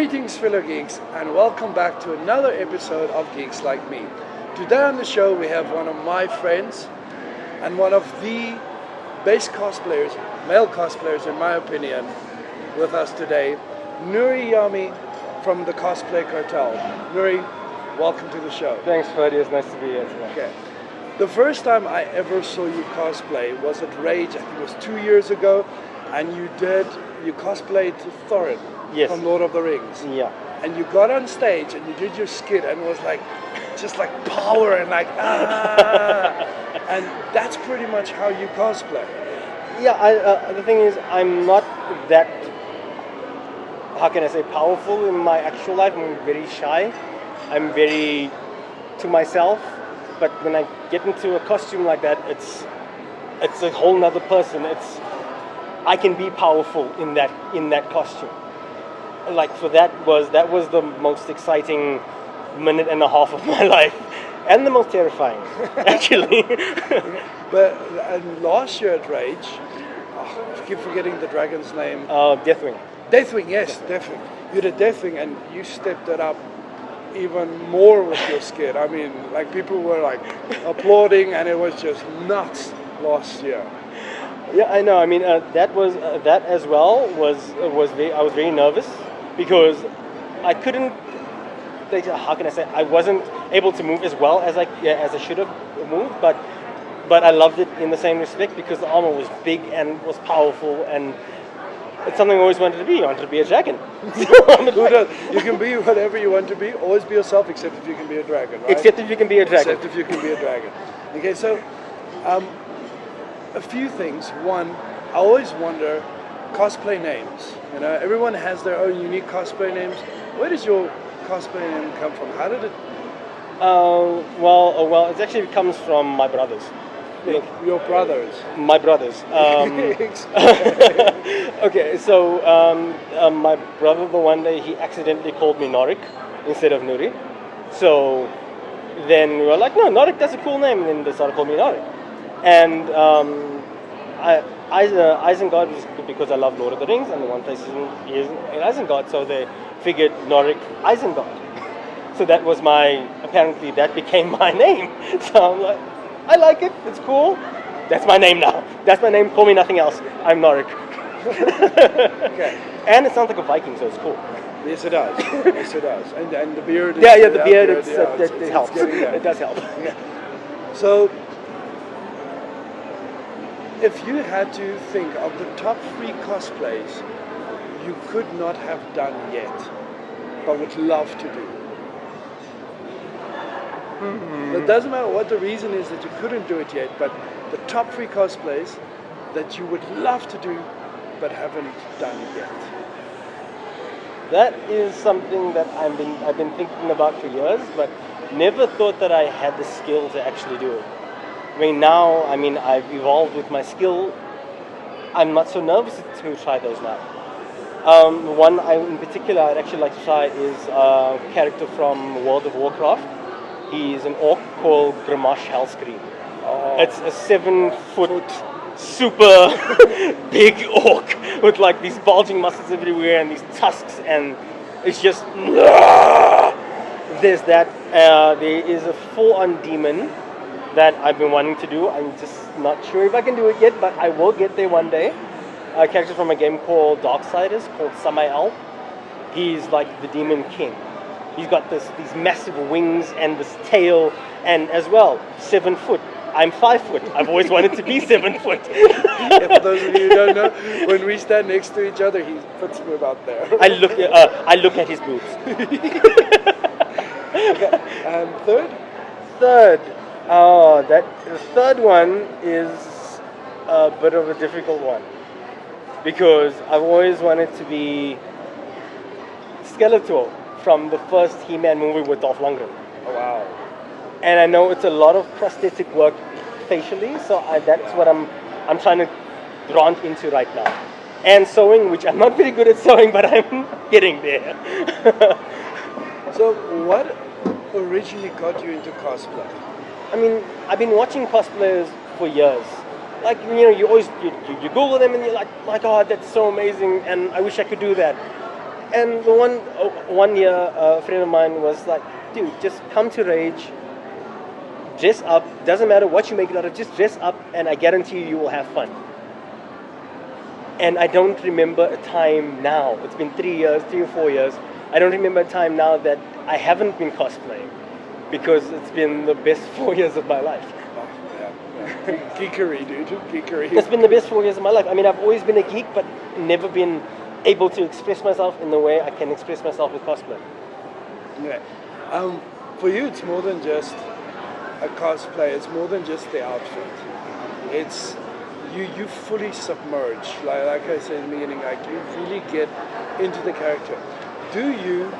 Greetings, fellow geeks, and welcome back to another episode of Geeks Like Me. Today on the show we have one of my friends and one of the best cosplayers, male cosplayers in my opinion, with us today, Noorie from the Cosplay Cartel. Noorie, welcome to the show. Thanks, Freddie. It's nice to be here today. Okay. The first time I ever saw you cosplay was at Rage, I think it was 2 years ago, and you cosplayed Thorin. Yes. From Lord of the Rings. Yeah. And you got on stage and you did your skit and it was like, just like power and like, ah. And that's pretty much how you cosplay. Yeah, the thing is, I'm not that, how can I say, powerful in my actual life. I'm very shy. I'm very to myself. But when I get into a costume like that, it's a whole nother person. I can be powerful in that costume. Like that was the most exciting minute and a half of my life, and the most terrifying, actually. But last year at Rage, I keep forgetting the dragon's name. Deathwing. Deathwing, yes, Deathwing. You did Deathwing, and you stepped it up even more with your skit. I mean, like people were like applauding, and it was just nuts last year. Yeah, I know. I mean, that as well was I was very nervous because I couldn't. How can I say? I wasn't able to move as well as I should have moved, but I loved it in the same respect because the armor was big and was powerful, and it's something I always wanted to be. I wanted to be a dragon. You can be whatever you want to be. Always be yourself, except if you can be a dragon, right? Except if you can be a dragon. Except if you can be a dragon. Okay, so a few things. One, I always wonder cosplay names. You know, everyone has their own unique cosplay names. Where does your cosplay name come from? How did it? Well, it actually comes from my brothers. Your brothers? My brothers. Okay, so my brother, the one day, he accidentally called me Noorie instead of Noorie. So then we were like, no, Noorie, that's a cool name. And then they started calling me Noorie. And Isengard was because I love Lord of the Rings, and the one place is in Isengard, so they figured Noorie Isengard. So that was apparently that became my name. So I'm like, I like it, it's cool. That's my name now. That's my name, call me nothing else. I'm Noorie. Okay. And it sounds like a Viking, so it's cool. Yes, it does. Yes, it does. And the beard. The beard. It helps. It does help. Yeah. So, if you had to think of the top 3 cosplays you could not have done yet, but would love to do. Mm-hmm. It doesn't matter what the reason is that you couldn't do it yet, but the top 3 cosplays that you would love to do, but haven't done yet. That is something that I've been thinking about for years, but never thought that I had the skill to actually do it. I mean, now, I've evolved with my skill. I'm not so nervous to try those now. One in particular I'd actually like to try is a character from World of Warcraft. He's an orc called Gramash Hellscream. Oh. It's a 7-foot super big orc with like these bulging muscles everywhere and these tusks, and it's just there's that. There is a full-on demon that I've been wanting to do. I'm just not sure if I can do it yet, but I will get there one day. A character from a game called Darksiders called Samael. He's like the demon king. He's got these massive wings and this tail, and as well 7 foot. I'm 5 foot. I've always wanted to be 7 foot. Yeah, for those of you who don't know, when we stand next to each other, he puts me about there. I look at his boobs. Okay. And Third. The third one is a bit of a difficult one because I've always wanted to be Skeletor from the first He-Man movie with Dolph Lundgren. Oh wow! And I know it's a lot of prosthetic work facially, so that's what I'm trying to branch into right now. And sewing, which I'm not very good at sewing, but I'm getting there. So what originally got you into cosplay? I mean, I've been watching cosplayers for years. Like, you always, you Google them and you're like, my God, that's so amazing, and I wish I could do that. And the one year, a friend of mine was like, dude, just come to Rage, dress up, doesn't matter what you make it out of, just dress up and I guarantee you will have fun. And I don't remember a time now, it's been 3 or 4 years, I don't remember a time now that I haven't been cosplaying, because it's been the best 4 years of my life. Oh, yeah. Geekery, dude, geekery. It's been the best 4 years of my life. I mean, I've always been a geek, but never been able to express myself in the way I can express myself with cosplay. Yeah. For you, it's more than just a cosplay. It's more than just the outfit. It's you fully submerge. Like I said in the beginning, like you really get into the character. Do you?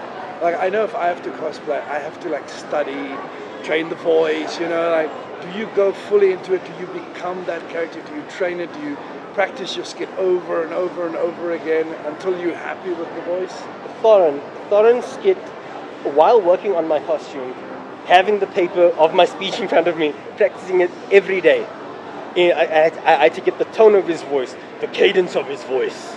Like, I know if I have to cosplay, I have to like study, train the voice. You know, like, do you go fully into it? Do you become that character? Do you train it? Do you practice your skit over and over and over again until you're happy with the voice? Thorin's skit, while working on my costume, having the paper of my speech in front of me, practicing it every day. I had to get the tone of his voice, the cadence of his voice.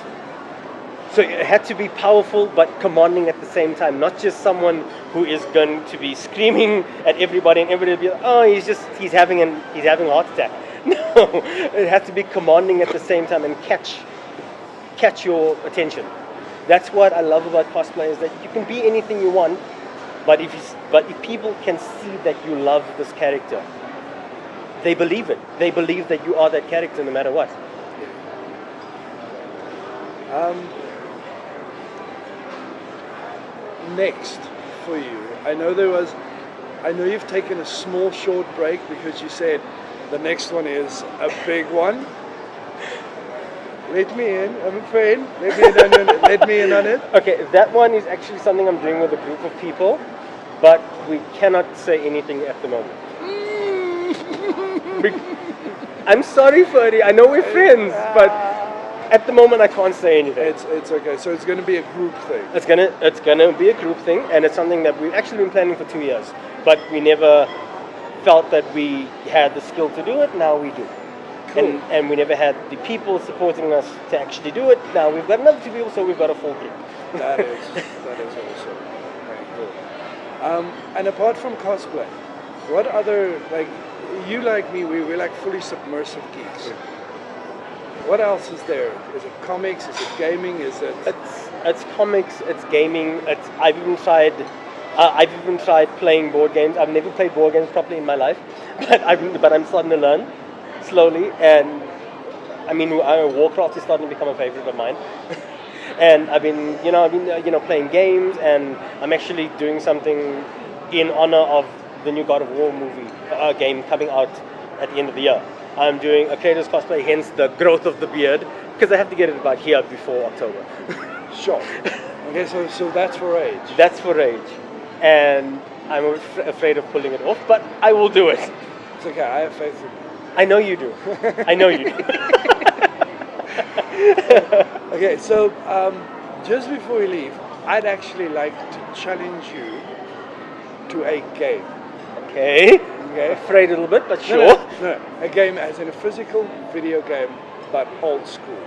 So it had to be powerful but commanding at the same time, not just someone who is going to be screaming at everybody and everybody will be like, oh, he's having a heart attack. No, it has to be commanding at the same time and catch your attention. That's what I love about cosplay, is that you can be anything you want, but if people can see that you love this character, they believe it. They believe that you are that character no matter what. Next for you, I know you've taken a small short break because you said the next one is a big one. Let me in, I'm a friend. Let me in on it. Okay, that one is actually something I'm doing with a group of people, but we cannot say anything at the moment. I'm sorry, Ferdy. I know we're friends, but at the moment I can't say anything. It's okay. So it's going to be a group thing. It's gonna be a group thing, and it's something that we've actually been planning for 2 years, but we never felt that we had the skill to do it. Now we do. Cool. And we never had the people supporting us to actually do it. Now we've got another 2 people, so we've got a full group. That is awesome. Very cool. And apart from cosplay, what other, like, you like me, we're like fully submersive geeks. What else is there? Is it comics? Is it gaming? Is it? It's comics. It's gaming. I've even tried playing board games. I've never played board games properly in my life, but I'm starting to learn slowly. And I mean, Warcraft is starting to become a favorite of mine. And I've been playing games, and I'm actually doing something in honor of the new God of War game coming out at the end of the year. I'm doing a Kratos cosplay, hence the growth of the beard, because I have to get it about here before October. Sure. Okay, so that's for Rage. That's for Rage. And I'm afraid of pulling it off, but I will do it. It's okay, I have faith in you. I know you do. I know you do. Okay, so just before we leave, I'd actually like to challenge you to a game. Okay. Afraid a little bit, but sure. No, a game as in a physical video game, but old school.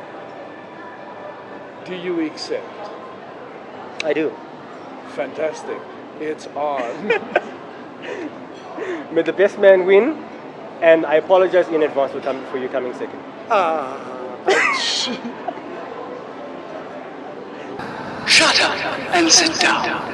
Do you accept? I do. Fantastic. It's on. May the best man win, and I apologize in advance for you coming second. Shut up and sit down.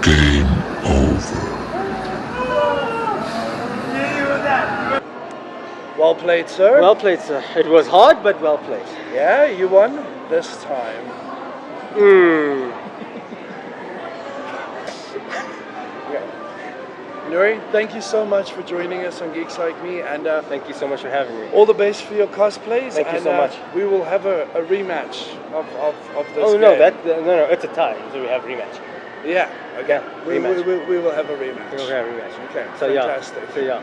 Game over. Well played, sir. Well played, sir. It was hard, but well played. Yeah, you won this time. Noorie, thank you so much for joining us on Geeks Like Me, and Thank you so much for having me. all the best for your cosplays. Thank you and, so much. We will have a rematch of this Oh no, game. no, it's a tie, so we have rematch. Yeah, okay. Yeah, We rematch. will have a rematch. We will have rematch. Okay, So fantastic. yeah. So yeah.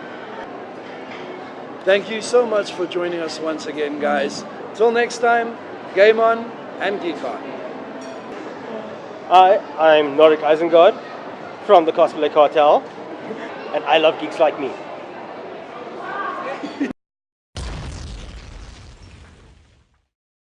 Thank you so much for joining us once again, guys. Till next time, game on and geek on. Hi, I'm Noorie Isengard from the Cosplay Cartel, and I love geeks like me.